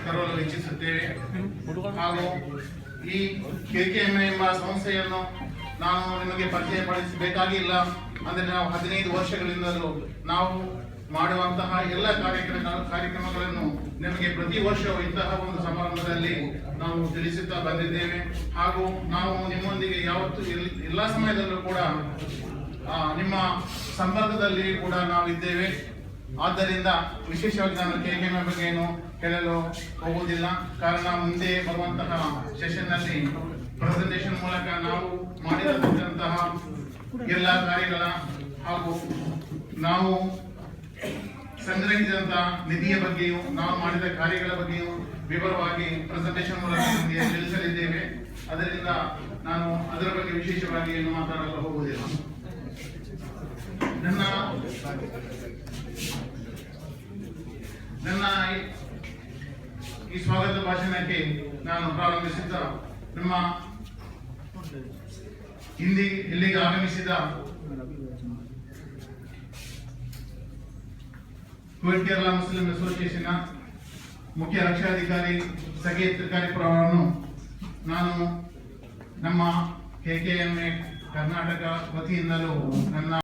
ತರಲು ಇಚ್ಛಿಸುತ್ತೇವೆ. ಹಾಗೂ ಈ KKM ಎಂಬ ಸಂಸ್ಥೆಯನ್ನು ನಾನು ನಿಮಗೆ ಪರಿಚಯಪಡಿಸಬೇಕಾಗಿಲ್ಲ. ಅಂದರೆ ನಾವು 15 ವರ್ಷಗಳಿಂದಲೂ ನಾವು ಮಾಡುವಂತಹ ಎಲ್ಲ ಕಾರ್ಯಕ್ರಮಗಳನ್ನು ನಿಮಗೆ ಪ್ರತಿ ವರ್ಷವೂ ಇಂತಹ ಒಂದು ಸಮಾರಂಭದಲ್ಲಿ ನಾವು ತಿಳಿಸುತ್ತಾ ಬಂದಿದ್ದೇವೆ. ಹಾಗೂ ನಾವು ನಿಮ್ಮೊಂದಿಗೆ ಯಾವತ್ತೂ ಎಲ್ಲ ಸಮಯದಲ್ಲೂ ಕೂಡ ನಿಮ್ಮ ಸಂಪರ್ಕದಲ್ಲಿ ಕೂಡ ನಾವಿದ್ದೇವೆ. ಆದ್ದರಿಂದ ವಿಶೇಷವಾಗಿ ನಾನು KKM ಬಗ್ಗೆ ಏನು ಹೇಳಲು ಹೋಗುವುದಿಲ್ಲ. ಕಾರಣ ಮುಂದೆ ಬರುವಂತಹ ಸೆಷನ್ನಲ್ಲಿ ಪ್ರೆಸೆಂಟೇಷನ್ ಮೂಲಕ ನಾವು ಮಾಡಿರತಕ್ಕಂತಹ ಎಲ್ಲ ಕಾರ್ಯಗಳ ಹಾಗೂ ನಾವು ಸಂಗ್ರಹಿಸಿದಂತಹ ನಿಧಿಯ ಬಗ್ಗೆಯೂ ನಾವು ಮಾಡಿದ ಕಾರ್ಯಗಳ ಬಗ್ಗೆಯೂ ವಿವರವಾಗಿ ಪ್ರೆಸೆಂಟೇಷನ್ ಮೂಲಕ ನಿಮಗೆ ತಿಳಿಸಲಿದ್ದೇವೆ. ಅದರಿಂದ ನಾನು ಅದರ ಬಗ್ಗೆ ವಿಶೇಷವಾಗಿ ಏನು ಮಾತಾಡಲು ಹೋಗುವುದಿಲ್ಲ. ನನ್ನ ಈ ಸ್ವಾಗತ ಭಾಷಣಕ್ಕೆ ನಾನು ಪ್ರಾರಂಭಿಸಿದ ನಮ್ಮ ಇಲ್ಲಿಗೆ ಆಗಮಿಸಿದ ಕುವೈಟ್ ಕೇರಳ ಮುಸ್ಲಿಂ ಅಸೋಸಿಯೇಷನ್ ಮುಖ್ಯ ರಕ್ಷಾಧಿಕಾರಿ ಸಗೀರ್ ತ್ರಿಕಾರಿಪುರ ಅವರನ್ನು ನಾನು ನಮ್ಮ KKM ಕರ್ನಾಟಕ ವತಿಯಿಂದಲೂ ನನ್ನ